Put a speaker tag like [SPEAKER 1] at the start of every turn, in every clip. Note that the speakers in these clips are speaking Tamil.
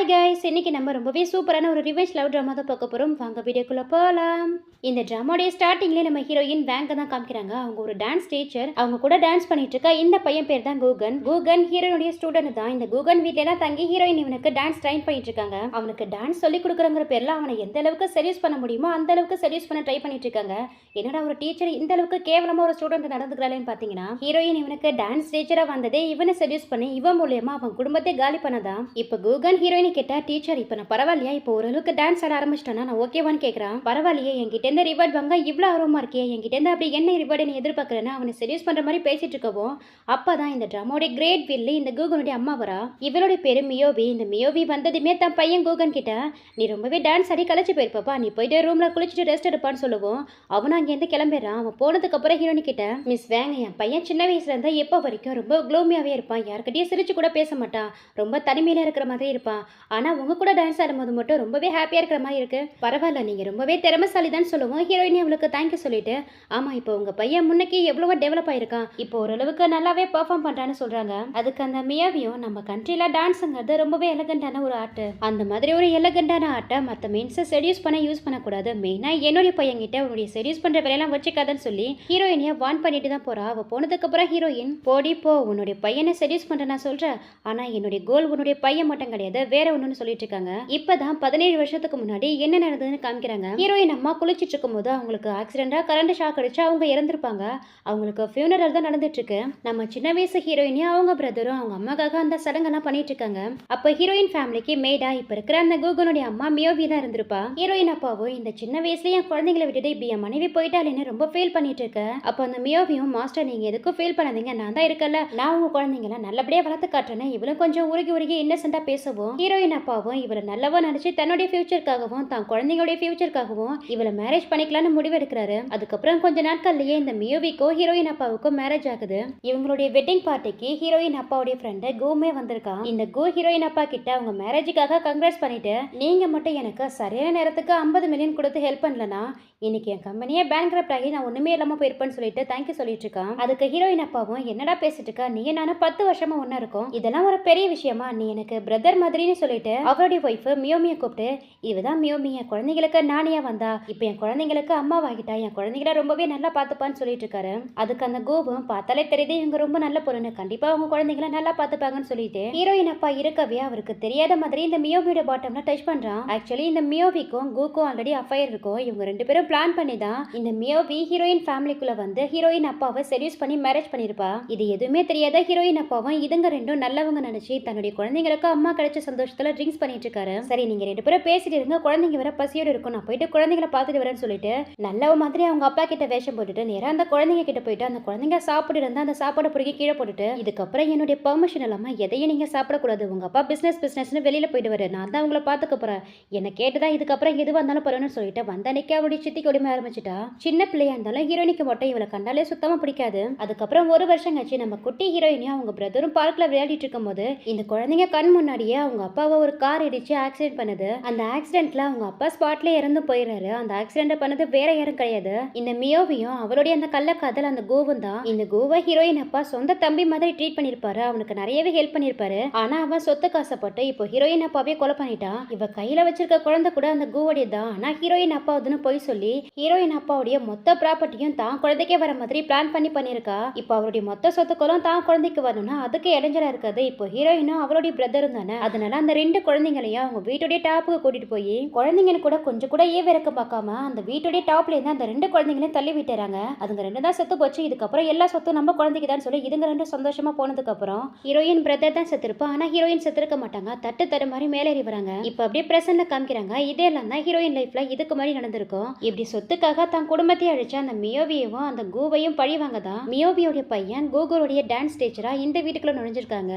[SPEAKER 1] ஹாய் கைஸ், இன்னைக்கு நம்ம ரொம்பவே சூப்பரான ஒரு ரிவெஞ்ச் லவ் ட்ராமா தான் பார்க்க போகிறோம். வாங்க வீடியோக்குள்ள போகலாம். இந்த ட்ராமாடைய ஸ்டார்டிங்லேயே நம்ம ஹீரோயின் பேங்கை தான் காமிக்கிறாங்க. அவங்க ஒரு டான்ஸ் டீச்சர், அவங்க கூட டான்ஸ் பண்ணிட்டு இருக்கா. இந்த பையன் பேர் தான் கூகன். கூகன் ஹீரோயினுடைய ஸ்டூடெண்ட் தான். இந்த கூகன் வீட்டில தான் தங்கி ஹீரோயின் இவனுக்கு டான்ஸ் ட்ரைன் பண்ணிட்டு இருக்காங்க. அவனுக்கு டான்ஸ் சொல்லி கொடுக்குறங்கிற பேர்ல அவனை எந்த அளவுக்கு செடியூஸ் பண்ண முடியுமோ அந்த அளவுக்கு செடியூஸ் பண்ண ட்ரை பண்ணிட்டு இருக்காங்க. என்னடா ஒரு டீச்சர் இந்த அளவுக்கு கேவலமா ஒரு ஸ்டூடெண்ட் நடந்துக்கிறாளேன்னு பாத்தீங்கன்னா, ஹீரோயின் இவனுக்கு டான்ஸ் டீச்சரா வந்ததே இவனை செடியூஸ் பண்ணி இவன் மூலியமா அவன் குடும்பத்தை காலி பண்ணதான். இப்ப கூகன் ஹீரோயினி கிட்ட, டீச்சர் இப்ப நான் பரவாயில்லையா, இப்போ ஓரளவுக்கு டான்ஸ் ஆட ஆரம்பிச்சிட்டேன்னா நான் ஓகேவான்னு கேட்கறான். பரவாயில்லையே, என்கிட்ட இருந்து ரிவார்ட் வாங்க இவ்வளவு ஆர்வமா இருக்கியே, என்கிட்ட இருந்து அப்படி என்ன ரிவார்டு நீ எதிர்பார்க்கறேன்னு அவனை செடியூஸ் பண்ற மாதிரி பேசிட்டு இருக்கவும், அப்பதான் இந்த ட்ராமாவோட கிரேட் வில்லி இந்த கூகனுடைய அம்மா வரா. இவளுடைய பேரு மியோவி. இந்த மியோவி வந்ததுமே தன் பையன் கூகன் கிட்ட, நீ ரொம்பவே டான்ஸ் ஆடி கலைச்சு போயிருப்பா, நீ போயிட்டு ரூம்ல குளிச்சுட்டு ரெஸ்ட் எடுப்பான்னு சொல்லுவோம். அவனும் அங்கேருந்து கிளம்பிடுறான். அவன் போனதுக்கு அப்புறம் ஹீரோனி கிட்ட, மிஸ் வேங்க, என் பையன் சின்ன வயசுல இருந்தா எப்போ வரைக்கும் ரொம்ப க்ளோமியாவே இருப்பான், யாருக்கிட்டையும் சிரிச்சு கூட பேச மாட்டான், ரொம்ப தனிமையில இருக்கிற மாதிரி இருப்பான். ஆனா உங்க கூட டான்ஸ் ஆடும்போது மட்டும் ரொம்பவே ஹாப்பியா இருக்கிற மாதிரி இருக்கு. பரவாயில்ல, நீங்க ரொம்பவே திறமைசாலி தான் சொல்லுவோம். ஹீரோயினி அவளுக்கு தேங்க்யூ சொல்லிட்டு, ஆமா இப்போ உங்க பையன் முன்னைக்கு எவ்வளவோ டெவலப் ஆயிருக்கான், இப்போ ஓரளவுக்கு நல்லாவே பெர்ஃபார்ம் பண்றான்னு சொல்றாங்க. அதுக்கு அந்த மியாவியும், நம்ம கண்ட்ரில டான்ஸுங்கிறது ரொம்பவே எலகண்டான ஒரு ஆர்ட், அந்த மாதிரி ஒரு எலகண்டான ஆர்ட்டை மற்ற மெயின்ஸை செடியூஸ் பண்ண யூஸ் பண்ணக்கூடாது, மெயினா என்னுடைய பையன் கிட்ட உன்னுடைய செடியூஸ் பண்ற வேலையெல்லாம் வச்சுக்காதன்னு சொல்லி ஹீரோயினியை வான் பண்ணிட்டு தான் போறா. அவ போனதுக்கு அப்புறம் ஹீரோயின், போடி போ, உன்னுடைய பையனை செடியூஸ் பண்ற நான் சொல்றேன், ஆனா என்னுடைய கோல் உன்னுடைய பையன் மட்டும் கிடையாது, வேற ஒண்ணுன்னு சொல்லிட்டு இருக்காங்க. இப்பதான் 17 வருஷத்துக்கு முன்னாடி என்ன நடந்ததுன்னு காமிக்கிறாங்க. ஹீரோயின் அம்மா குளிச்சிட்டு இருக்கும் போது அவங்களுக்கு ஆக்சிடென்டா கரண்ட் ஷாக் அடிச்சு அவங்க இறந்திருப்பாங்க. அவங்களுக்கு ஃபியூனரல் தான் நடந்துட்டு இருக்கு. நம்ம சின்ன வயசு ஹீரோயினியா அவங்க பிரதரும் அவங்க அம்மாக்காக அந்த சடங்கெல்லாம் பண்ணிட்டு இருக்காங்க. அப்ப ஹீரோயின் ஃபேமிலிக்கு மேடா இப்ப இருக்கிற அந்த கூகனுடைய அம்மா மியோவி தான் இருந்திருப்பா. ஹீரோயின் அப்பாவும், இந்த சின்ன வயசுல என் குழந்தைங்களை விட்டுட்டு இப்படி என் மனைவி போயிட்டாலேன்னு ரொம்ப ஃபீல் பண்ணிட்டு இருக்க. அப்ப அந்த மியோவியும், மாஸ்டர் நீங்க எதுக்கும் ஃபீல் பண்ணாதீங்க, நான் தான் இருக்கல, நான் உங்க குழந்தைங்களை நல்லபடியா வளர்த்து காட்டுறேன்னு இவளும் கொஞ்சம் உருகி உருகி இன்னசென்ட்டா பேசவும், ஹீரோயின் அப்பாவும் இவளை நல்லவா நினைச்சு தன்னுடைய ஃபியூச்சருக்காகவும் தான் குழந்தைங்களுடைய ஃபியூச்சருக்காகவும் இவளை மேரேஜ் பண்ணிக்கலாம்னு முடிவு எடுக்கிறாரு. அதுக்கப்புறம் கொஞ்ச நாட்கள்லயே இந்த மியோவிக்கோ ஹீரோயின் அப்பாவுக்கும் மேரேஜ் ஆகுது. இவங்களுடைய வெட்டிங் பார்ட்டிக்கு ஹீரோயின் அப்பாவுடைய ஃப்ரெண்டு கூமே வந்திருக்கான். இந்த கூ ஹீரோயின் அப்பா கிட்ட அவங்க மேரேஜுக்காக கங்க்ராட்ஸ் பண்ணிட்டு, நீங்க மட்டும் எனக்கு சரியான நேரத்துக்கு 50 மில்லியன் கொடுத்து ஹெல்ப் பண்ணலனா இன்னைக்கு என் கம்பெனியே பேங்க்ரப்ட் ஆகி நான் ஒண்ணுமே இல்லாம போயிருப்பேன்னு சொல்லிட்டு தேங்க்யூ சொல்லிட்டு இருக்கான். அதுக்கு ஹீரோயின் அப்பாவும், என்னடா பேசிட்டு இருக்கா, நீ நானும் 10 வருஷமா ஒன்னா இருக்கும், இதெல்லாம் ஒரு பெரிய விஷயமா, நீ எனக்கு பிரதர் மாதிரின்னு சொல்லிட்டு அவருடைய ஒய்ஃப் மியோமியை கூப்பிட்டு, இவதான் மியோமி, என் குழந்தைங்களுக்கு நானியா வந்தா, இப்ப என் குழந்தைங்களுக்கு அம்மா வாங்கிட்டா, என் குழந்தைகளை ரொம்பவே நல்லா பாத்துப்பான்னு சொல்லிட்டு இருக்காரு. அதுக்கு அந்த கோபம், பார்த்தாலே தெரியுது இவங்க ரொம்ப நல்ல பொண்ணு, கண்டிப்பா அவங்க குழந்தைங்களை நல்லா பாத்துப்பாங்கன்னு சொல்லிட்டு ஹீரோயின் அப்பா இருக்கவே அவருக்கு தெரியாத மாதிரி இந்த மியோமியோட பாட்டம்ல டச் பண்றான். ஆக்சுவலி இந்த மியோவிக்கும் கூக்கும் ஆல்ரெடி அஃபயர் இருக்கும். இவங்க ரெண்டு பேரும் பிளான் பண்ணி தான் இந்த மியோவி ஹீரோயின் ஃபேமிலிக்குள்ள வந்து ஹீரோயின் அப்பாவை செடியூஸ் பண்ணி மேரேஜ் பண்ணிருப்பா. இது எதுவுமே தெரியாத ஹீரோயின் அப்பாவும் இதுங்க ரெண்டும் நல்லவங்க நினைச்சு தன்னுடைய குழந்தைங்களுக்கு அம்மா கிடைச்ச சந்தோஷத்துல ட்ரிங்க்ஸ் பண்ணிட்டு இருக்காரு. சரி நீங்க ரெண்டு பேரும் பேசிட்டு இருங்க, குழந்தைங்க வர பசியோடு இருக்கும், நான் போயிட்டு குழந்தைங்களை பார்த்துட்டு வரேன்னு சொல்லிட்டு நல்லவ மாதிரி அவங்க அப்பா கிட்ட வேஷம் போட்டுட்டு நேரா அந்த குழந்தைங்க கிட்ட போயிட்டு அந்த குழந்தைங்க சாப்பிட்டு இருந்தா அந்த சாப்பாடு பொறுக்கி கீழே போட்டுட்டு, இதுக்கப்புறம் என்னுடைய பெர்மிஷன் இல்லாம எதையும் நீங்க சாப்பிடக்கூடாது, உங்க அப்பா பிசினஸ்னு வெளியில போயிட்டு வர, நான் தான் உங்களை பாத்துக்க போறேன், என்ன கேட்டுதான் இதுக்கப்புறம் எது வந்தாலும் பரவாயில்னு சொல்லிட்டு வந்த அன்னைக்கு அவருடைய சித்தி கொடுமை ஆரம்பிச்சுட்டா. சின்ன பிள்ளையா இருந்தாலும் ஹீரோயினுக்கு மட்டும் இவளை கண்டாலே சுத்தமா பிடிக்காது. அதுக்கப்புறம் ஒரு வருஷம் கழிச்சு நம்ம குட்டி ஹீரோயினியா அவங்க பிரதரும் பார்க்ல விளையாடிட்டு இருக்கும் போது இந்த குழந்தைங்க கண் முன்னாடியே அவங்க அப்பாவை ஒரு கார் இடிச்சு ஆக்சிடென்ட் பண்ணுது. அந்த ஆக்சிடென்ட்ல அவங்க அப்பா ஸ்பாட்ல இறந்து போயிடுறாரு. அந்த ஆக்சிடென்ட் பண்ணது வேற யாரும் கிடையாது, இந்த மியோவியும் அவளுடைய அந்த கள்ளக்காதல் அந்த கோவும் தான். இந்த கோவை ஹீரோயின் அப்பா சொந்த தம்பி மாதிரி ட்ரீட் பண்ணிருப்பாரு, அவனுக்கு நிறையவே ஹெல்ப் பண்ணிருப்பாரு. ஆனா அவன் சொத்து காசப்பட்டு இப்போ ஹீரோயின் அப்பாவே கொலை பண்ணிட்டான். இவ கையில வச்சிருக்க குழந்தை கூட அந்த கோவுடைய தான். ஆனா ஹீரோயின் அப்பாவுதுன்னு போய் சொல்லி ஹீரோயின் அப்பாவுடைய மொத்த ப்ராப்பர்ட்டியும் தான் குழந்தைக்கே வர மாதிரி பிளான் பண்ணிருக்கா. இப்போ அவருடைய மொத்த சொத்துக்களும் தான் குழந்தைக்கு வரணும்னா அதுக்கு இடைஞ்சலா இருக்காது. இப்போ ஹீரோயினும் அவளுடைய பிரதரும் தானே, அதனால அந்த ரெண்டு குழந்தைங்களையும் அவங்க வீட்டுடைய டாப்புக்கு கூட்டிட்டு போய் குழந்தைங்க கூட கொஞ்சம் கூட ஏவிறக்க பார்க்காம அந்த வீட்டுடைய டாப்ல இருந்து அந்த ரெண்டு குழந்தைங்களையும் தள்ளி விட்டுறாங்க. அதுங்க ரெண்டு தான் செத்து போச்சு, இதுக்கப்புறம் எல்லா சொத்தும் நம்ம குழந்தைக்கு தான் சொல்லி இதுங்க ரெண்டு சந்தோஷமா போனதுக்கு அப்புறம் ஹீரோயின் பிரதர் தான் செத்துருப்பா. ஆனா ஹீரோயின் செத்துருக்க மாட்டாங்க, தட்டு மாதிரி மேலேறி வராங்க. இப்போ அப்படியே பிரசன்ட்ல காமிக்கிறாங்க. இதெல்லாம் தான் ஹீரோயின் லைஃப்ல இதுக்கு மாதிரி நடந்திருக்கும். இப்படி சொத்துக்காக தான் குடும்பத்தை அழிச்ச அந்த மியோவியவும் அந்த கூவையும் பழிவாங்க தான் மியோவியோடைய பையன் கூகுளுடைய டான்ஸ் டீச்சரா இந்த வீட்டுக்குள்ள நுழைஞ்சிருக்காங்க.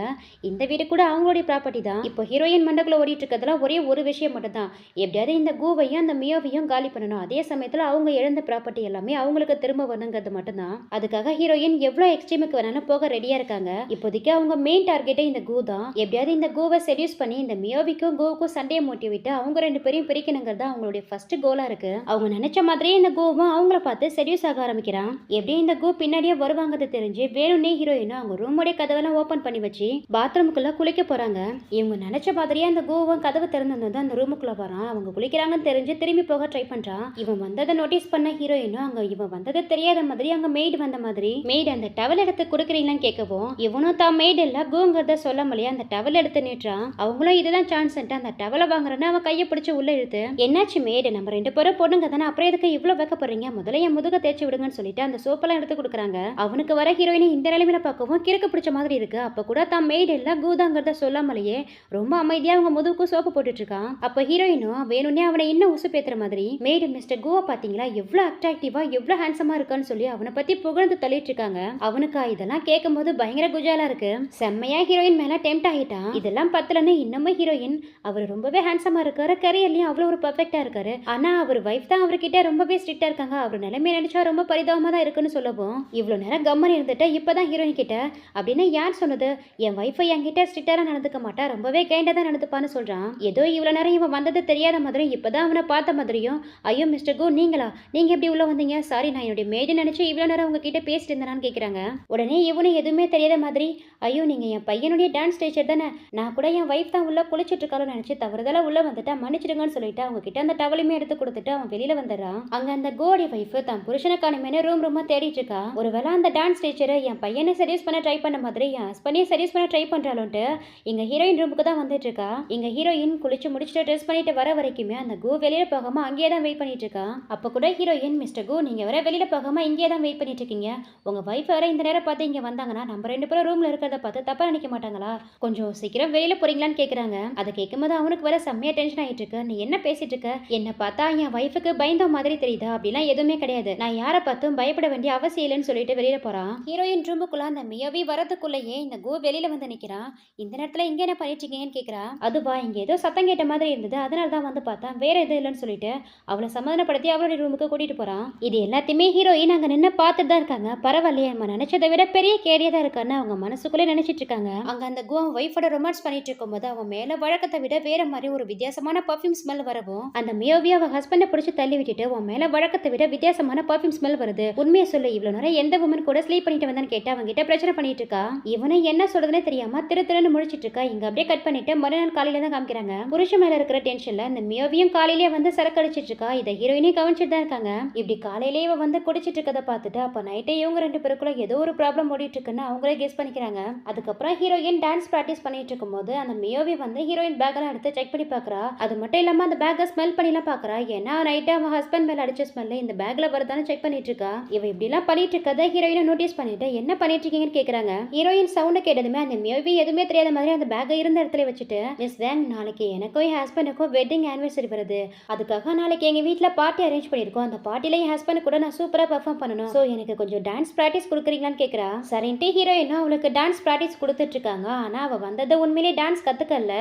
[SPEAKER 1] இந்த வீடு கூட அவங்களுடைய ப்ராப்பர்ட்டி தான். இப்போ ஹீரோயின் மண்டக்குள்ள ஓடிட்டு இருக்கிறதுல ஒரே ஒரு விஷயம் மட்டும் தான், எப்படியாவது இந்த கூவையும் அந்த மியோவியும் காலி பண்ணணும், அதே சமயத்துல அவங்க இழந்த ப்ராப்பர்ட்டி எல்லாமே அவங்களுக்கு திரும்ப வரணுங்கிறது மட்டும்தான். அதுக்காக ஹீரோயின் எவ்வளவு எக்ஸ்ட்ரீமுக்கு வேணாலும் போக ரெடியா இருக்காங்க. இப்போதைக்கு அவங்க மெயின் டார்கெட்டே இந்த கூ தான். எப்படியாவது இந்த கூவை செடியூஸ் பண்ணி இந்த மியோவிக்கும் கூவுக்கும் சண்டையை மூட்டி விட்டு அவங்க ரெண்டு பேரையும் பிரிக்கணுங்கிறது அவங்களுடைய ஃபர்ஸ்ட் கோலா இருக்கு. அவங்க நினைச்ச மாதிரியே இந்த கூவும் அவங்கள பார்த்து செடியூஸ் ஆக ஆரம்பிக்கிறான். எப்படியும் இந்த கூ பின்னாடியே வருவாங்கிறது தெரிஞ்சு வேணும்னே ஹீரோயினும் அவங்க ரூமோடைய கதவெல்லாம் ஓபன் பண்ணி வச்சு பாத்ரூமுக்குள்ள குளிக்க போறாங்க. இவங்க நினைச்ச மாதிரியே அந்த கோவம் கதவு திறந்து அந்த ரூமுக்குள்ள வரான். அவங்க குளிக்கிறாங்கன்னு தெரிஞ்சு திரும்பி போக ட்ரை பண்றான். இவன் வந்ததை நோட்டீஸ் பண்ண ஹீரோயினும் அங்க இவன் வந்தது தெரியாத மாதிரி அங்க மெய்டு வந்த மாதிரி மெய்டு அந்த டவல் எடுத்து கொடுக்குறீங்களான்னு கேட்கவும் இவனும் தான் மெய்டு இல்ல கோங்கிறத சொல்லாமலையே அந்த டவல் எடுத்து நீட்டுறான். அவங்களும் இதுதான் சான்ஸ் அந்த டவலை வாங்குறேன்னு அவன் கையை பிடிச்சு உள்ள இழுத்து என்னாச்சு மேடு நம்ம 2 பேரும் பொண்ணுங்க தானே அப்புறம் எதுக்கு இவ்வளவு வைக்கப்படுறீங்க முதல்ல என் முதுக தேய்ச்சி விடுங்கன்னு சொல்லிட்டு அந்த சோப்பெல்லாம் எடுத்து கொடுக்குறாங்க. அவனுக்கு வர ஹீரோயினை இந்த நிலைமையில பார்க்கவும் கிறுக்கு பிடிச்ச மாதிரி இருக்கு. அப்ப கூட தான் மெய்டு இல்ல கூதாங்கிறத சொல்லாமலேயே ரொம்ப அமைதியா அவங்க முதுகுக்கு சோப்பு போட்டுட்டு இருக்கான். அப்ப ஹீரோயினும் வேணும்னே அவனை இன்னும் உசு பேத்துற மாதிரி மேடு மிஸ்டர் கோவா பாத்தீங்களா எவ்வளவு அட்ராக்டிவா எவ்வளவு ஹேண்ட்ஸமா இருக்கான்னு சொல்லி அவனை பத்தி புகழ்ந்து தள்ளிட்டு இருக்காங்க. அவனுக்கு இதெல்லாம் கேட்கும் போது பயங்கர குஜாலா இருக்கு. செம்மையா ஹீரோயின் மேல டெம்ட் ஆகிட்டான். இதெல்லாம் பத்தலன்னு இன்னமும் ஹீரோயின் அவர் ரொம்பவே ஹேண்ட்ஸமா இருக்காரு, கரியர்லயும் அவ்வளவு ஒரு பர்ஃபெக்டா இருக்காரு. ஆனா அவர் வைஃப் தான் அவர்கிட்ட ரொம்பவே ஸ்ட்ரிக்டா இருக்காங்க. அவர் நிலைமை நினைச்சா ரொம்ப பரிதாபமா தான் இருக்குன்னு சொல்லவும் இவ்வளவு நேரம் கம்மன் இருந்துட்டு இப்பதான் ஹீரோயின் கிட்ட அப்படின்னு யார் சொன்னது என் வைஃபை என்கிட்ட ஸ்ட்ரிக்டா நடந்துக்க மாட்டா ரொம்பவே கைண்டா தான் நடந்துப்பான்னு சொல்றான். ஏதோ இவ்வளவு நேரம் இவன் வந்தது தெரியாத மாதிரி இப்பதான் அவனை பார்த்த மாதிரியும் ஐயோ மிஸ்டர் கோ நீங்களா நீங்க எப்படி உள்ள வந்தீங்க சாரி நான் என்னுடைய மேடு நினைச்சு இவ்வளவு நேரம் உங்ககிட்ட பேசிட்டு இருந்தேன்னு கேக்குறாங்க. உடனே இவனும் எதுவுமே தெரியாத மாதிரி ஐயோ நீங்க என் பையனுடைய டான்ஸ் டீச்சர் தானே நான் கூட என் வைஃப் தான் உள்ள குளிச்சிட்டு இருக்காலும் நினைச்சு தவறுதலா உள்ள வந்துட்டா மன்னிச்சிடுங்கன்னு சொல்லிட்டு அவங்க கிட்ட அந்த டவலுமே எடுத்து கொடுத்துட்டு அவன் வெளியில வந்துடுறான். அங்க அந்த கோடி வைஃப் தான் புருஷனுக்கான ரூமா தேடிட்டு இருக்கா. ஒருவேளை அந்த டான்ஸ் டீச்சர் என் பையனை சர்வீஸ் பண்ண ட்ரை பண்ண மாதிரி என் ஹஸ்பண்டையும் சர்வீஸ் பண்ண ட்ரை பண்றாளுன்ட்டு இங்க ஹீரோயின் ரூமுக்கு தான் வந்துட்டு இருக்கா. இங்க ஹீரோயின் குளிச்சு முடிச்சுட்டு ட்ரெஸ் பண்ணிட்டு வர வரைக்குமே அந்த கோ வெளியில போகாம அங்கேயே தான் வெயிட் பண்ணிட்டு இருக்கா. அப்ப கூட ஹீரோயின் மிஸ்டர் கோ நீங்க வர வெளியில போகாம இங்கேயே தான் வெயிட் பண்ணிட்டு இருக்கீங்க உங்க வைஃப் வர இந்த நேரம் பார்த்து இங்க வந்தாங்கன்னா நம்ம 2 பேரும் ரூம்ல இருக்கிறத பார்த்து தப்பா நினைக்க மாட்டாங்களா கொஞ்சம் சீக்கிரம் வெளியில போறீங்களான்னு கேக்குறாங்க. அதை கேட்கும்போது அவனுக்கு வர செம்மையா டென்ஷன் ஆயிட்டு இருக்கு. நீ என்ன பேசிட்டு இருக்க என்ன பார்த்தா என் வைஃபுக்கு பயந்த மாதிரி தெரியுதா அப்படிலாம் எதுவுமே கிடையாது நான் யாரை பார்த்தும் பயப்பட வேண்டிய அவசியம் இல்லைன்னு சொல்லிட்டு வெளியில போறான். ஹீரோயின் ரூமுக்குள்ள அந்த மியவி வரதுக்குள்ளேயே இந்த கோ வெளியில வந்து நிக்கிறான். இந்த நேரத்துல இங்க என்ன பண்ணிட்டு இருக்கீங்கன்னு கேக்குறா. அதுவா இங்க ஏதோ சத்தம் கேட்ட மாதிரி இருந்தது அதனால தான் வந்து பார்த்தா வேற எதுவும் இல்லைன்னு சொல்லிட்டு அவளை சமாதானப்படுத்தி அவளுடைய ரூமுக்கு கூட்டிட்டு போறான். இது எல்லாத்தையுமே ஹீரோயின் அங்க நின்று பார்த்துட்டு தான் இருக்காங்க. பரவாயில்லையே நம்ம நினைச்சதை விட பெரிய கேடியா தான் இருக்கான்னு அவங்க மனசுக்குள்ளே நினைச்சிட்டு இருக்காங்க. அங்க அந்த கோ வைஃபோட ரொமான்ஸ் பண்ணிட்டு இருக்கும்போது அவன் மேல வழக்கத்தை விட வேற மாதிரி ஒரு வித்தியாசமான பர்ஃபியூம் ஸ்மெல் வரவும் அந்த மியோவி அவ ஹஸ்பண்டை பிடிச்சி தள்ளி விட்டுட்டு உன் மேல வழக்கத்தை விட வித்தியாசமான பர்ஃபியூம் ஸ்மெல் வருது உண்மையை சொல்லு இவ்வளவு நேரம் எந்த உமன் கூட ஸ்லீப் பண்ணிட்டு வந்தான்னு கேட்டு அவங்க கிட்ட பிரச்சனை பண்ணிட்டு இருக்கா. இவனை என்ன சொல்றதுனே தெரியாம திருன்னு முழிச்சிட்டு இருக்கா. இங்க அப்படியே கட் பண்ணிட்டு மறுநாள் காலையில தான் காமிக்கிறாங்க. புருஷன் மேல இருக்கிற டென்ஷன்ல இந்த மியோவியும் காலையிலேயே வந்து சரக்கு அடிச்சிட்டு இருக்கா. இதை ஹீரோயினே கவனிச்சுட்டு தான் இருக்காங்க. இப்படி காலையிலேயே இவ வந்து குடிச்சிட்டு இருக்கதை பார்த்துட்டு அப்ப நைட்டே இவங்க 2 பேருக்குள்ள ஏதோ ஒரு ப்ராப்ளம் ஓடிட்டு இருக்குன்னு அவங்களே கெஸ் பண்ணிக்கிறாங்க. அதுக்கப்புறம் ஹீரோயின் டான்ஸ் பிராக்டிஸ் பண்ணிட்டு இருக்கும்போது அந்த மியோவி வந்து ஹீரோயின் பேக்கெல்லாம் எடுத்து செக் பண்ணி பாக்குறா. அது மட்டும் இல்லாம அந்த பேக்கை ஸ்மெல் பண்ணிலாம் பாக்குறா. ஏன்னா நைட்டு அவன் ஹஸ்பண்ட் மேல அடிச்ச ஸ்மெல் இந்த பேக்ல வருதான்னு செக் பண்ணிட்டு இருக்கா. இவ இப்படி எல்லாம் பண்ணிட்டு இருக்கதை ஹீரோயினை நோட்டீஸ் பண்ணிட்டு என்ன பண்ணிட்டு இருக்கீங்கன்னு கேக்குறாங்க. ஹீரோயின் சவுண்ட் கேட்டதுமே அந்த மியோவி எதுவுமே தெரியாத மாதிரி அந்த பேக்கை இருந்த இடத்துல வச்சுட்டு மிஸ் வேங் நாளைக்கு எனக்கும் என் ஹஸ்பண்டுக்கும் வெட்டிங் ஆனிவர்சரி வருது அதுக்காக நாளைக்கு எங்க வீட்டுல பார்ட்டி அரேஞ்ச் பண்ணிருக்கோம் அந்த பார்ட்டில என் ஹஸ்பண்ட் கூட நான் சூப்பரா பெர்ஃபார்ம் பண்ணணும் சோ எனக்கு கொஞ்சம் டான்ஸ் பிராக்டிஸ் கொடுக்குறீங்களான்னு கேக்குறா. சரின்ட்டு ஹீரோயினும் அவளுக்கு டான்ஸ் பிராக்டிஸ் கொடுத்துட்டு இருக்காங்க. ஆனா அவ வந்தது உண்மையிலே டான்ஸ் கத்துக்கல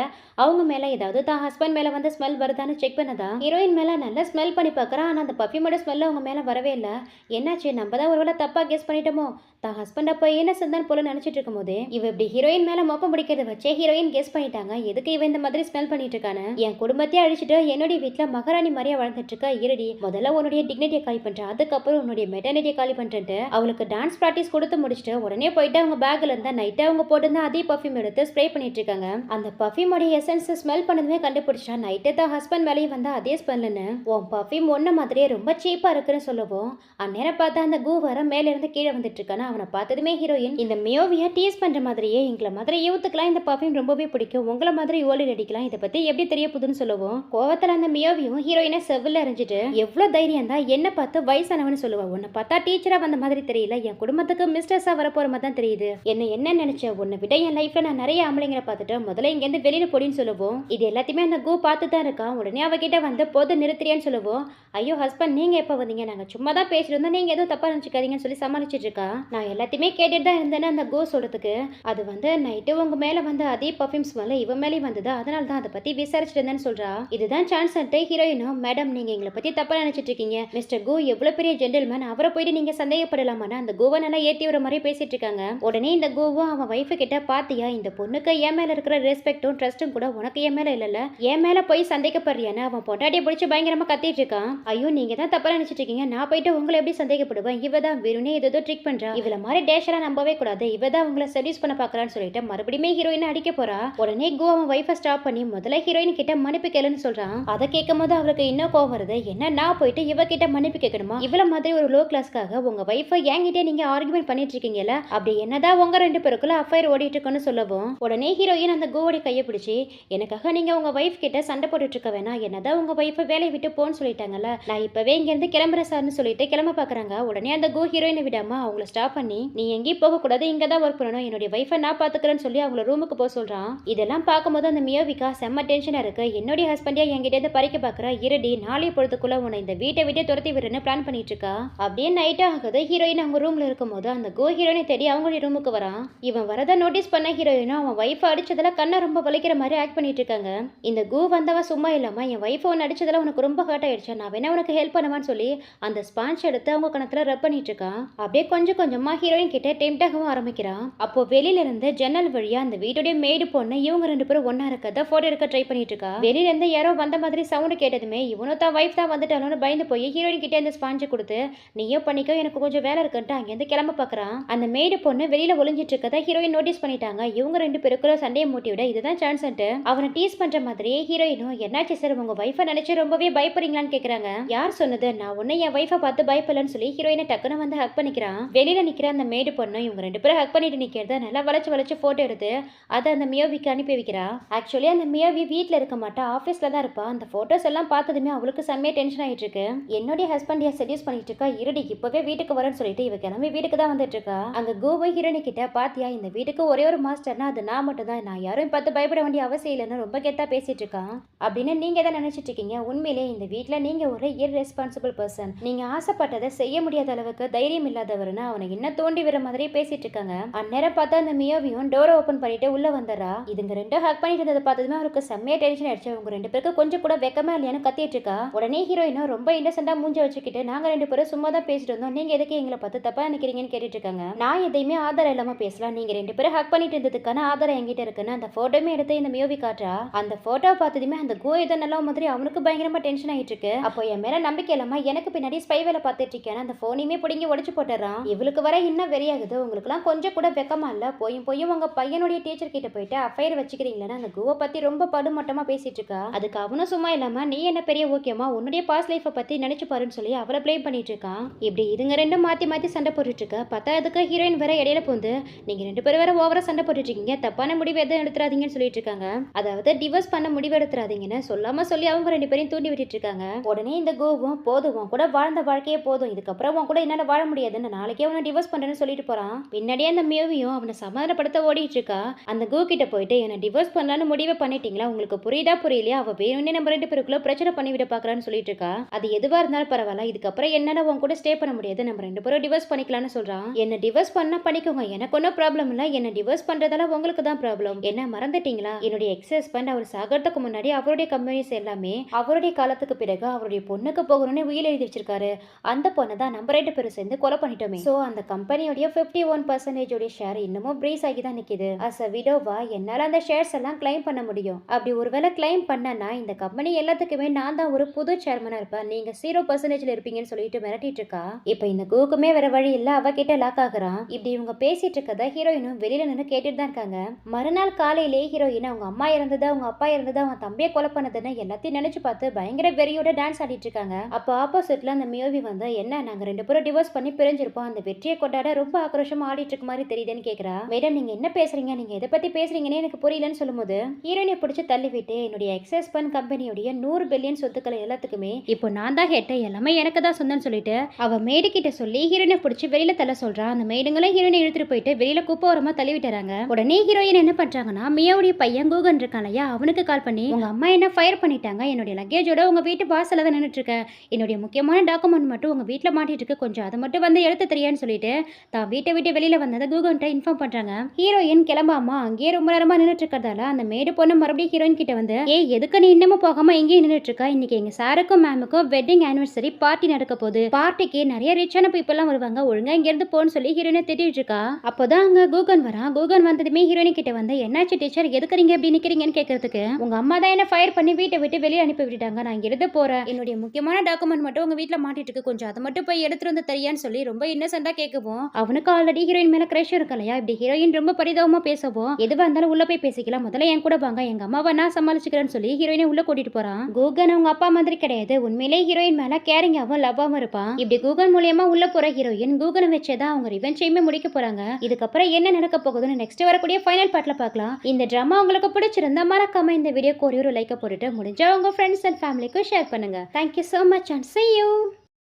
[SPEAKER 1] அவங்க மேல ஏதாவது தான் ஹஸ்பண்ட் மேல வந்து ஸ்மெல் வருதான்னு செக் பண்ணதா ஹீரோயின் மேல நல்லா ஸ்மெல் பண்ணி பாக்குறா. ஆனா அந்த பர்ஃபியூமோட ஸ்மெல் அவங்க மேல வரவே இல்லை. என்னாச்சு நம்ம தான் ஒருவேளை தப்பா கெஸ் பண்ணிட்டோமோ தான் ஹஸ்பண்ட் அப்போ என்ன செஞ்சான் போல நினைச்சிட்டு இருக்கும் போது இவ இப்படி ஹீரோயின் மேல மொப்பம் பிடிக்கிறத வச்சே ஹீரோயின் கெஸ் பண்ணிட்டாங்க எதுக்கு இவ இந்த மாதிரி ஸ்மெல் பண்ணிட்டு இருக்கானு. என் குடும்பத்தையே அழிச்சிட்டு என்னுடைய வீட்டுல மகாராணி மாதிரியா வளர்ந்துட்டு இருக்கா இருடி முதல்ல உன்னுடைய டிக்னிட்டியை காலி பண்ற அதுக்கப்புறம் உன்னுடைய மெட்டர்னிட்டியை காலி பண்ணிட்டு அவளுக்கு டான்ஸ் பிராக்டிஸ் கொடுத்து முடிச்சுட்டு உடனே போயிட்டு அவங்க பேக்ல இருந்தா நைட்டு அவங்க போட்டு அதே பர்ஃபியூம் எடுத்து ஸ்ப்ரே பண்ணிட்டு இருக்காங்க. அந்த பர்ஃபியூமோட எசன்ஸ் ஸ்மெல் பண்ணதுமே கண்டுபிடிச்சா நைட்டு தான் ஹஸ்பண்ட் மேலேயும் வந்தா அதே ஸ்மெல்லுன்னு உன் பர்ஃபியூம் ஒன்ன மாதிரியே ரொம்ப சீப்பா இருக்குன்னு சொல்லவும் அந்நேரம் பார்த்தா அந்த கூ வர மேல இருந்து கீழே வந்துட்டு இருக்கானா. அவனை பார்த்ததுமே ஹீரோயின் இந்த மியோவியா டீஸ் பண்ற மாதிரியே எங்களை மாதிரி யூத்துக்கெல்லாம் இந்த பர்ஃபியூம் ரொம்பவே பிடிக்கும் உங்களை மாதிரி ஓல்டு அடிக்கலாம் இதை பத்தி எப்படி தெரிய போகுதுன்னு சொல்லவும் கோவத்துல அந்த மியோவியும் ஹீரோயினை செவ்வில் அறிஞ்சிட்டு எவ்வளவு தைரியம் தான் என்ன பார்த்து வயசானவன்னு சொல்லுவா உன்னை பார்த்தா டீச்சரா வந்த மாதிரி தெரியல என் குடும்பத்துக்கு மிஸ்டர்ஸா வரப்போற மாதிரி தான் தெரியுது என்ன நினைச்ச உன்னை விட என் லைஃப்ல நான் நிறைய ஆம்பளைங்களை பார்த்துட்டு முதல்ல இங்க இருந்து வெளியில போடின்னு சொல்லுவோம். இது எல்லாத்தையுமே அந்த கூ பார்த்து தான் இருக்கான். உடனே அவகிட்ட வந்து போது நிறுத்துறியான்னு சொல்லுவோம். ஐயோ ஹஸ்பண்ட் நீங்க எப்ப வந்தீங்க நாங்க சும்மா தான் பேசிட்டு இருந்தோம் நீங்க எதுவும் தப்பா நினைச்சுக்காதீங்கன்னு சொல்லி சமாளிச்சிட்டு இருக்கா. நான் எல்லாத்தையுமே கேட்டுட்டு தான் இருந்தேன்னு அந்த கோ சொல்றதுக்கு அது வந்து நைட்டு உங்க மேல வந்து அதே பர்ஃபியூம் ஸ்மெல் இவ மேலே வந்தது அதனால தான் அதை பத்தி விசாரிச்சுட்டு இருந்தேன்னு சொல்றா. இதுதான் சான்ஸ் ஹீரோயினும் மேடம் நீங்க எங்களை பத்தி தப்பா நினைச்சிட்டு இருக்கீங்க மிஸ்டர் கோ எவ்வளவு பெரிய ஜென்டில்மேன் அவரை போயிட்டு நீங்க சந்தேகப்படலாமான்னு அந்த கோவை நல்லா ஏத்தி வர மாதிரி பேசிட்டு இருக்காங்க. உடனே இந்த கோவும் அவன் வைஃபு கிட்ட பாத்தியா இந்த பொண்ணுக்கு என் மேல இருக்கிற ரெஸ்பெக்டும் ட்ரஸ்டும் கூட உனக்கு என் மேல இல்ல என் மேல போய் சந்தேகப்படுறியான்னு அவன் பொண்டாட்டியை பிடிச்சி பயங்கரமா கத்திட்டு இருக்கான். ஐயோ நீங்க தான் தப்பா நினைச்சிட்டு இருக்கீங்க நான் போயிட்டு உங்களை எப்படி சந்தேகப்படுவேன் இவ தான் வெறுனே ஏதோ ட்ரிக் பண்றா இவ இவள மாதிரி டேஷெல்லாம் நம்பவே கூடாது, இவதான் உங்களை செடியூஸ் பண்ண பாக்குறான்னு சொல்லிட்டு மறுபடியுமே ஹீரோயின் அடிக்க போறா. உடனே கோ அவன் வைஃபை ஸ்டாப் பண்ணி முதல்ல ஹீரோயின் கிட்ட மன்னிப்பு கேளுன்னு சொல்றான். அதை கேட்கும் போது அவளுக்கு இன்னும் கோவம் வருது. என்ன நான் போயிட்டு இவ கிட்ட மன்னிப்பு கேட்கணுமா? இவள மாதிரி ஒரு லோ கிளாஸ்க்காக உங்க வைஃபை என்கிட்ட நீங்க ஆர்குமெண்ட் பண்ணிட்டு இருக்கீங்கல்ல, அப்படி என்னதான் உங்க ரெண்டு பேருக்குள்ள அஃபைர் ஓடிட்டு இருக்குன்னு சொல்லவும் உடனே ஹீரோயின் அந்த கோவோட கையை பிடிச்சி, எனக்காக நீங்க உங்க வைஃப் கிட்ட சண்டை போட்டுட்டு இருக்க வேணாம், என்னதான் உங்க வைஃபை வேலையை விட்டு போன்னு சொல்லிட்டாங்கல்ல, நான் இப்பவே இங்க இருந்து கிளம்புறேன் சார்னு சொல்லிட்டு கிளம்ப பாக்குறாங்க. உடனே அந்த கோ ஹீரோயினை விடாம அவங்கள ஸ்டாப் பண்ணி, நீ எங்கேயும் போக கூடாது, இங்க தான் ஒர்க் பண்ணணும், என்னுடைய வைஃபை நான் பாத்துக்கிறேன்னு சொல்லி அவங்கள ரூமுக்கு போக சொல்றான். இதெல்லாம் பார்க்கும்போது அந்த மியோவிகா செம்ம டென்ஷனா இருக்கு. என்னுடைய ஹஸ்பண்டியா என்கிட்ட இருந்து பறிக்க பாக்குற, இருடி நாளை பொழுதுக்குள்ள உன்னை இந்த வீட்டை விட்டு துரத்தி விடுறேன்னு பிளான் பண்ணிட்டு இருக்கா. அப்படியே நைட் ஆகுது. ஹீரோயின் அவங்க ரூம்ல இருக்கும் போது அந்த கோ ஹீரோயினை தேடி அவங்களுடைய ரூமுக்கு வரான். இவன் வரத நோட்டீஸ் பண்ண ஹீரோயினும் அவன் வைஃப் அடிச்சதுல கண்ணை ரொம்ப வலிக்கிற மாதிரி ஆக்ட் பண்ணிட்டு இருக்காங்க. இந்த கோ வந்தவ சும்மா இல்லாம என் வைஃப் ஒன்று அடிச்சதுல உனக்கு ரொம்ப ஹர்ட் ஆயிடுச்சு, நான் வேணா உனக்கு ஹெல்ப் பண்ணுவான்னு சொல்லி அந்த ஸ்பான்ச் எடுத்து அவங்க கணத்துல ரப் பண்ணிட்டு இருக்கான். அப்படியே கொஞ்சம் கொஞ்சமா ஹீரோயின் கிட்ட டெம்டாகவும் ஆரம்பிக்கிறான். அப்போ வெளியில இருந்து ஜன்னல் வழியா அந்த வீட்டுடைய மேடு பொண்ணு இவங்க ரெண்டு பேரும் ஒன்னா இருக்கத போட்டோ எடுக்க ட்ரை பண்ணிட்டு இருக்கா. வெளியில இருந்து யாரோ வந்த மாதிரி சவுண்ட் கேட்டதுமே இவனும் தான் வைஃப் தான் வந்துட்டாலும் பயந்து போய் ஹீரோயின் கிட்ட இந்த ஸ்பான்ச்சை கொடுத்து, நீயோ பண்ணிக்கோ எனக்கு கொஞ்சம் வேலை இருக்குன்ட்டு அங்கேருந்து கிளம்ப பாக்குறான். அந்த மேடு பொண்ணு வெளியில ஒளிஞ்சிட்டு இருக்கத ஹீரோயின் நோட்டீஸ் பண்ணிட்டாங்க. இவங்க ரெண்டு பேருக்குள்ள சண்டையை மூட்டி விட இதுதான் சான்ஸ். அவனை டீஸ் பண்ற மாதிரியே ஹீரோயினும், என்னாச்சு சார் உங்க வைஃபை நினைச்சு ரொம்பவே பயப்படுறீங்களான்னு கேக்குறாங்க. யார் சொன்னது, நான் ஒன்னும் என் வைஃபை பார்த்து பயப்படலன்னு சொல்லி ஹீரோயினை டக்குன்னு வந்து ஹக் பண்ணிக்கிறான். வெளியில நிக்கிற அந்த மேடு பொண்ணு இவங்க ரெண்டு பேரும் ஹக் பண்ணிட்டு நிக்கிறத நல்லா வளைச்சு வளைச்சு போட்டோ எடுத்து அதை அந்த மியோவிக்கு அனுப்பி வைக்கிறா. ஆக்சுவலி அந்த மியோவி வீட்டுல இருக்க மாட்டா, ஆபீஸ்ல தான் இருப்பா. அந்த போட்டோஸ் எல்லாம் பார்த்ததுமே அவளுக்கு செம்மையா டென்ஷன் ஆயிட்டு இருக்கு. என்னுடைய ஹஸ்பண்ட் செடியூஸ் பண்ணிட்டு இருக்கா, இருடி இப்பவே வீட்டுக்கு வரேன்னு சொல்லிட்டு இவ கிளம்பி வீட்டுக்கு தான் வந்துட்டு இருக்கா. அங்க கோவை ஹீரோனி கிட்ட, பாத்தியா இந்த வீட்டுக்கு ஒரே ஒரு மாஸ்டர்னா அது நான் மட்டும் தான், நான் யாரும் பார்த்து பயப்பட வேண்டிய அவசியம் இல்லைன்னு ரொம்ப கெத்தா பேசிட்டு இருக்கான். அப்படின்னு நீங்க தான் நினைச்சிட்டு இருக்கீங்க. உண்மையிலே இந்த வீட்டுல நீங்க ஒரு இர்ரெஸ்பான்சிபிள் பர்சன், நீங்க ஆசைப்பட்டதை செய்ய முடியாத அளவுக்கு தைரியம் இல்லாதவர்னு அவனை என்ன தோண்டி வர மாதிரியே பேசிட்டு இருக்காங்க. அந்நேரம் பார்த்தா அந்த மியோவியும் டோரை ஓபன் பண்ணிட்டு உள்ள வந்துடுறா. இதுங்க ரெண்டும் ஹக் பண்ணிட்டு இருந்ததை பார்த்ததுமே அவருக்கு செம்மையா டென்ஷன் ஆயிடுச்சு. அவங்க ரெண்டு பேருக்கு கொஞ்சம் கூட வெக்கமா இல்லையான்னு கத்திட்டு இருக்கா. உடனே ஹீரோயினும் ரொம்ப இன்னசென்ட்டா மூஞ்ச வச்சுக்கிட்டு, நாங்க ரெண்டு பேரும் சும்மா தான் பேசிட்டு இருந்தோம், நீங்க எதுக்கு எங்களை பார்த்து தப்பா நினைக்கிறீங்கன்னு கேட்டுட்டு இருக்காங்க. நான் எதையுமே ஆதாரம் இல்லாம பேசலாம், நீங்க ரெண்டு பேரும் ஹக் பண்ணிட்டு இருந்ததுக்கான ஆதாரம் என்கிட்ட இருக்குன்னு அந்த போட்டோமே எடுத்து இந்த மியோவி காட்டுறா. அந்த போட்டோ பார்த்ததுமே அந்த கோ ஏதோ நல்லா மாதிரி அவனுக்கு பயங்கரமா டென்ஷன் ஆயிட்டு இருக்கு. அப்போ என் மேல நம்பிக்கை இல்லாம எனக்கு பின்னாடி ஸ்பை வேலை பார்த்துட்டு இருக்கேன், அந்த போனையுமே பிடிங்கி உடைச்சு போட்டுறான். இவளுக்கு வர இன்னும் வெறியாகுது. உங்களுக்கு எல்லாம் கொஞ்சம் கூட வெக்கமா இல்ல, போயும் உங்க பையனுடைய டீச்சர் கிட்ட போயிட்டு அஃபைர் வச்சுக்கிறீங்களா, அந்த கோவை பத்தி ரொம்ப படுமட்டமா பேசிட்டு இருக்கா. அதுக்கு அவனும் சும்மா இல்லாம, நீ என்ன பெரிய ஓகேமா உன்னுடைய பாஸ்ட் லைஃபை பத்தி நினைச்சு பாருன்னு சொல்லி அவளை ப்ளேம் பண்ணிட்டு இருக்கான். இப்படி இதுங்க ரெண்டும் மாத்தி மாத்தி சண்டை போட்டுட்டு இருக்க. பத்தாவதுக்கு ஹீரோயின் வேற இடையில போந்து, நீங்க ரெண்டு பேரும் வேற ஓவரா சண்டை போட்டுட்டு இருக்கீங்க, தப்பான முடிவு எதுவும் எடுத்துறாதீங்கன்னு சொல்லிட்டு இருக்காங்க. அதாவது டிவோர்ஸ் பண்ண முடிவு எடுத்துறாதீங்கன்னு சொல்லாம சொல்லி அவங்க ரெண்டு பேரையும் தூண்டி விட்டுட்டு இருக்காங்க. உடனே இந்த கோவும், போதும் கூட வாழ்ந்த வாழ்க்கையே போதும், இதுக்கப்புறம் உன் கூட என்னால வாழ முடியாதுன்னு நாளைக்கே அவனை டிவோர்ஸ் பண்றேன்னு சொல்லிட்டு போறான். பின்னாடியே அந்த மியோவியும் அவனை சமாதானப்படுத்த ஓடிட்டு இருக்கா. அந்த கோ கிட்ட போயிட்டு, என்ன டிவோர்ஸ் பண்ணலான்னு முடிவை பண்ணிட்டீங்களா, உங்களுக்கு புரியுதா புரியலையா, அவ வேணும்னே நம்ம ரெண்டு பேருக்குள்ள பிரச்சனை பண்ணி விட பாக்குறான்னு சொல்லிட்டு இருக்கா. அது எதுவா இருந்தாலும் பரவாயில்ல, இதுக்கப்புறம் என்னால உன் கூட ஸ்டே பண்ண முடியாது, நம்ம ரெண்டு பேரும் டிவோர்ஸ் பண்ணிக்கலாம்னு சொல்றான். என்ன டிவோர்ஸ் பண்ணா பண்ணிக்கோங்க, எனக்கு ஒன்னும் ப்ராப்ளம் இல்ல, என்ன டிவோர்ஸ் பண்றதால உங்களுக்கு தான் ப்ராப்ளம், என்ன மறந்துட்டீங்களா, என்னுடைய எக்ஸ் ஹஸ்பண்ட் அவர் சாகிறதுக்கு முன்னாடி அவருடைய கம்பெனிஸ் எல்லாமே அவருடைய காலத்துக்கு பிறகு அவருடைய பொண்ணுக்கு போகணும்னு உயிர் எழுதி வச்சிருக்காரு. அந்த பொண்ணை தான் நம்ம ரெண்டு பேரும் சேர்ந்து கொலை பண்ணிட்டோமே. சோ அந்த கம்பெனியோட 51% ஷேர் இன்னமும் பிரீஸ் ஆகி தான் நிக்குது. அஸ் அ விடோவா என்னால அந்த ஷேர்ஸ் எல்லாம் கிளைம் பண்ண முடியும். அப்படி ஒருவேளை கிளைம் பண்ணனா இந்த கம்பெனி எல்லாத்துக்குமே நான் தான் ஒரு புது சேர்மனா இருப்பேன், நீங்க 0% இருப்பீங்கன்னு சொல்லிட்டு மிரட்டிட்டு இருக்கா. இப்ப இந்த கூக்குமே வேற வழி இல்ல, அவகிட்ட லாக் ஆகுறான். இப்படி இவங்க பேசிட்டு இருக்கதா ஹீரோயினும் வெளியில நின்று கேட்டுட்டு தான் இருக்காங்க. மறுநாள் காலையிலே ஹீரோயின் அவங்க அம்மா இறந்தது, அவங்க அப்பா இறந்தது, அவங்க தம்பியை கொலை பண்ணதுன்னு எல்லாத்தையும் நினைச்சு பார்த்து பயங்கர வெறியோட டான்ஸ் ஆடிட்டு இருக்காங்க. அப்போ ஆப்போசிட்ல அந்த மியோவி வந்து, என்ன நாங்க ரெண்டு பேரும் டிவோர்ஸ் பண்ணி பிரிஞ்சிருப்போம், அந்த வெற்றியை கொண்டாட ரொம்ப ஆக்ரோஷமா ஆடிட்டு இருக்க மாதிரி தெரியுதுன்னு கேக்குறா. மேடம் நீங்க என்ன பேசுறீங்க, நீங்க எதை பத்தி பேசுறீங்கன்னு எனக்கு புரியலன்னு சொல்லும்போது ஹீரோயினை பிடிச்சி தள்ளி விட்டு, என்னுடைய எக்ஸஸ் பன் கம்பெனியோடைய 100 பில்லியன் சொத்துக்களை எல்லாத்துக்குமே இப்போ நான் தான் ஹெட், எல்லாமே எனக்கு தான் சொந்தம்னு சொல்லிட்டு அவ மேடு கிட்ட சொல்லி ஹீரோயினை பிடிச்சி வெளியில தள்ள சொல்றா. அந்த மேடுங்களும் ஹீரோயினை இழுத்துட்டு போயிட்டு வெளியில குப்பை ஓரமா தள்ளி விட்டுறாங்க. உடனே ஹீரோயின் என்ன பண்றாங்கன்னா, மியாவுடைய பையன் கூகன் இருக்கான் இல்லையா, அவனுக்கு கால் பண்ணி, உங்க அம்மா என்ன ஃபயர் பண்ணிட்டாங்க, என்னுடைய லக்கேஜோட உங்க வீட்டு வாசல்ல தான் நின்றுட்டு இருக்கேன், என்னுடைய முக்கியமான டாக்குமெண்ட் மட்டும் உங்க வீட்டுல மாட்டிட்டு இருக்கு, கொஞ்சம் அதை மட்டும் வந்து எடுத்து தெரியான்னு சொல்லிட்டு தான் வீட்டை விட்டு வெளியில வந்ததை கூகன்ட்ட இன்ஃபார்ம் பண்றாங்க. ஹீரோயின் கிளம்பாமா அங்கேயே ரொம்ப நேரமா நின்றுட்டு இருக்கிறதால அந்த மேடு பொண்ணு மறுபடியும் ஹீரோயின் கிட்ட வந்து, ஏய் எதுக்கு நீ இன்னமும் போகாம எங்கேயும் நின்றுட்டு இருக்கா, இன்னைக்கு எங்க சாருக்கும் மேமுக்கும் வெட்டிங் ஆனிவர்சரி பார்ட்டி நடக்க போகுது, பார்ட்டிக்கு நிறைய ரிச்சான பீப்புள் எல்லாம் வருவாங்க, ஒழுங்கா இங்க இருந்து போன்னு சொல்லி ஹீரோயினை திட்டிட்டு இருக்கா. அப்போதான் அங்க கூகன் வரான். கூகன் வந்ததுமே ஹீரோயின் கிட்ட வந்து, என்னாச்சு டீச்சர் எதுக்கு நீங்க இப்படி நிக்கிறீங்கன்னு கேட்கறதுக்கு, உங்க அம்மா தான் என்ன ஃபயர் பண்ணி வீட்டை விட்டு வெளியே அனுப்பி விட்டுட்டாங்க, நான் இங்க இருந்து போறேன், என்னுடைய முக்கியமான டாக்குமெண்ட் மட்டும் உங்க வீட்டுல மாட்டிட்டு இருக்கு, கொஞ்சம் அதை மட்டும் போய் எடுத்துட்டு வந்து தெரியான்னு சொல்லி ரொம்ப இன்னசென்ட்டா கேட்க பிடிக்கவும் அவனுக்கு ஆல்ரெடி ஹீரோயின் மேல கிரஷ் இருக்கு இல்லையா. இப்படி ஹீரோயின் ரொம்ப பரிதாபமா பேசவும் எதுவா இருந்தாலும் உள்ள போய் பேசிக்கலாம், முதல்ல என் கூட வாங்க, எங்க அம்மாவை நான் சமாளிச்சுக்கிறேன்னு சொல்லி ஹீரோயினை உள்ள கூட்டிட்டு போறான். கூகன் அவங்க அப்பா மாதிரி கிடையாது, உண்மையிலே ஹீரோயின் மேல கேரிங்காவும் லவ்வாவும் இருப்பான். இப்படி கூகன் மூலியமா உள்ள போற ஹீரோயின் கூகனை வச்சேதான் அவங்க ரிவெஞ்சையுமே முடிக்க போறாங்க. இதுக்கப்புறம் என்ன நடக்க போகுதுன்னு நெக்ஸ்ட் வரக்கூடிய ஃபைனல் பார்ட்ல பார்க்கலாம். இந்த டிராமா உங்களுக்கு பிடிச்சிருந்தா மறக்காம இந்த வீடியோக்கு ஒரு லைக் போட்டுட்டு முடிஞ்சா உங்க ஃப்ரெண்ட்ஸ் அண்ட் ஃபேமிலிக்கு ஷேர் பண்ணுங்க. Thank you so much and see you.